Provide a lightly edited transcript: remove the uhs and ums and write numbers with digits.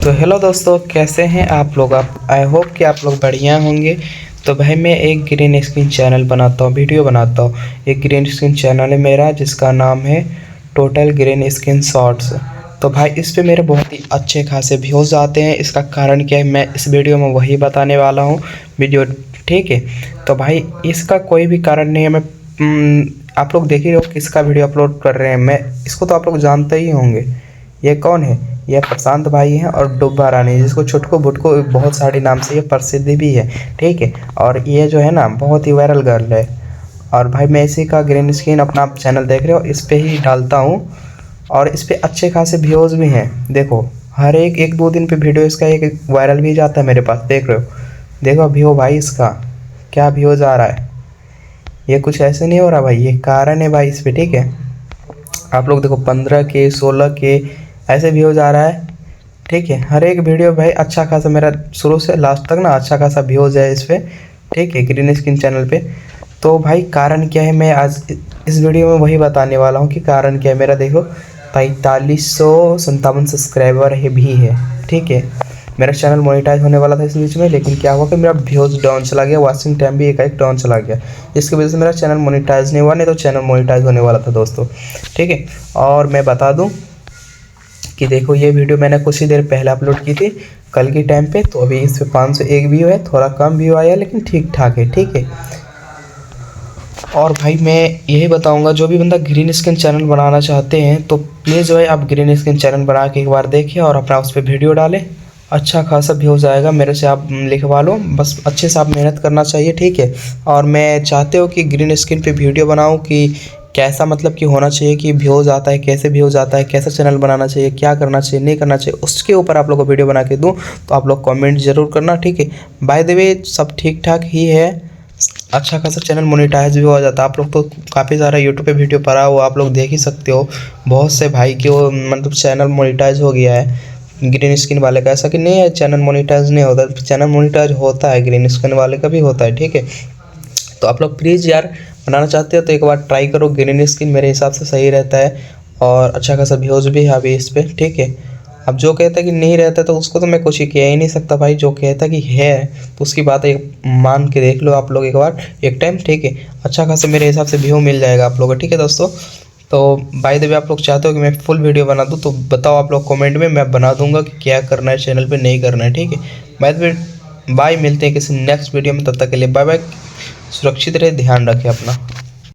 तो हेलो दोस्तों, कैसे हैं आप लोग। आप आई होप कि आप लोग बढ़िया होंगे। तो भाई मैं एक ग्रीन स्क्रीन चैनल बनाता हूँ, वीडियो बनाता हूँ। एक ग्रीन स्क्रीन चैनल है मेरा जिसका नाम है टोटल ग्रीन स्क्रीन शॉर्ट्स। तो भाई इस पे मेरे बहुत ही अच्छे खासे व्यूज़ आते हैं। इसका कारण क्या है मैं इस वीडियो में वही बताने वाला हूँ। वीडियो ठीक है। तो भाई इसका कोई भी कारण नहीं है। आप लोग देख ही रहे हो किसका वीडियो अपलोड कर रहे हैं। मैं इसको तो आप लोग जानते ही होंगे। ये कौन है? ये प्रशांत भाई हैं और डुब्बा रानी, जिसको छुटको भुटको बहुत सारे नाम से ये प्रसिद्धि भी है। ठीक है। और ये जो है ना बहुत ही वायरल गर्ल है। और भाई मैं इसी का ग्रीन स्क्रीन अपना चैनल देख रहे हो, इस पे ही डालता हूँ। और इस पे अच्छे खासे व्यूज़ भी हैं। देखो हर एक दो दिन पे वीडियो इसका एक वायरल भी जाता है मेरे पास। देख रहे हो, देखो व्यू भाई इसका क्या व्यूज़ आ रहा है। ये कुछ ऐसे नहीं हो रहा भाई, ये कारण है भाई इस पे। ठीक है। आप लोग देखो 15 के 16 के ऐसे व्यूज़ आ रहा है। ठीक है। हर एक वीडियो भाई अच्छा खासा मेरा शुरू से लास्ट तक ना अच्छा खासा व्यूज़ है इस पे। ठीक है, ग्रीन स्क्रीन चैनल पे। तो भाई कारण क्या है मैं आज इस वीडियो में वही बताने वाला हूँ कि कारण क्या है मेरा। देखो 4557 सब्सक्राइबर है भी है। ठीक है। मेरा चैनल मोनेटाइज होने वाला था इस बीच में, लेकिन क्या हुआ कि मेरा व्यूज़ डाउन चला गया, वॉचिंग टाइम भी एक डाउन चला गया। इसकी वजह से मेरा चैनल मोनेटाइज नहीं हुआ, नहीं तो चैनल मोनेटाइज होने वाला था दोस्तों। ठीक है। और मैं बता दूं कि देखो ये वीडियो मैंने कुछ ही देर पहले अपलोड की थी, कल की टाइम पे। तो अभी इस पर 501 व्यू है, थोड़ा कम व्यू आया लेकिन ठीक ठाक है। ठीक है। और भाई मैं यही बताऊंगा, जो भी बंदा ग्रीन स्क्रीन चैनल बनाना चाहते हैं तो प्लीज़ भाई आप ग्रीन स्क्रीन चैनल बना के एक बार देखिए और अपना उस पर वीडियो डालें। अच्छा खासा व्यूज़ आएगा। मेरे से आप लिखवा लो, बस अच्छे से आप मेहनत करना चाहिए। ठीक है। और मैं चाहते हो कि ग्रीन स्क्रीन पे वीडियो बनाऊं कि कैसा मतलब कि होना चाहिए, कि व्यूज़ आता है, कैसे व्यूज़ आता है, कैसा चैनल बनाना चाहिए, क्या करना चाहिए, नहीं करना चाहिए, उसके ऊपर आप लोग को वीडियो बना के दूँ। तो आप लोग कमेंट ज़रूर करना। ठीक है। बाय द वे सब ठीक ठाक ही है। अच्छा खासा चैनल मोनेटाइज भी हो जाता है। आप लोग तो काफ़ी सारा यूट्यूब पे वीडियो पड़ा हुआ आप लोग देख ही सकते हो। बहुत से भाई के वो मतलब चैनल मोनेटाइज हो गया है ग्रीन स्क्रीन वाले का। ऐसा कि नहीं है चैनल मोनेटाइज नहीं होता, चैनल मोनेटाइज होता है, ग्रीन स्क्रीन वाले का भी होता है। ठीक है। तो आप लोग प्लीज़ यार बनाना चाहते हो तो एक बार ट्राई करो। ग्रीन स्क्रीन मेरे हिसाब से सही रहता है और अच्छा खासा व्यूज़ भी है अभी इस पर। ठीक है। अब जो कहता है कि नहीं रहता तो उसको तो मैं कुछ ही कह ही नहीं सकता भाई। जो कहता है कि है तो उसकी बात एक मान के देख लो आप लोग एक बार, एक टाइम। ठीक है। अच्छा खासा मेरे हिसाब से व्यू मिल जाएगा आप लोगों को। ठीक है दोस्तों। तो बाय द वे आप लोग चाहते हो कि मैं फुल वीडियो बना दूं तो बताओ आप लोग कमेंट में, मैं बना दूंगा कि क्या करना है चैनल पे, नहीं करना है। ठीक है। बाय द वे बाय, मिलते हैं किसी नेक्स्ट वीडियो में। तब तक के लिए बाय बाय। सुरक्षित रहे, ध्यान रखें अपना।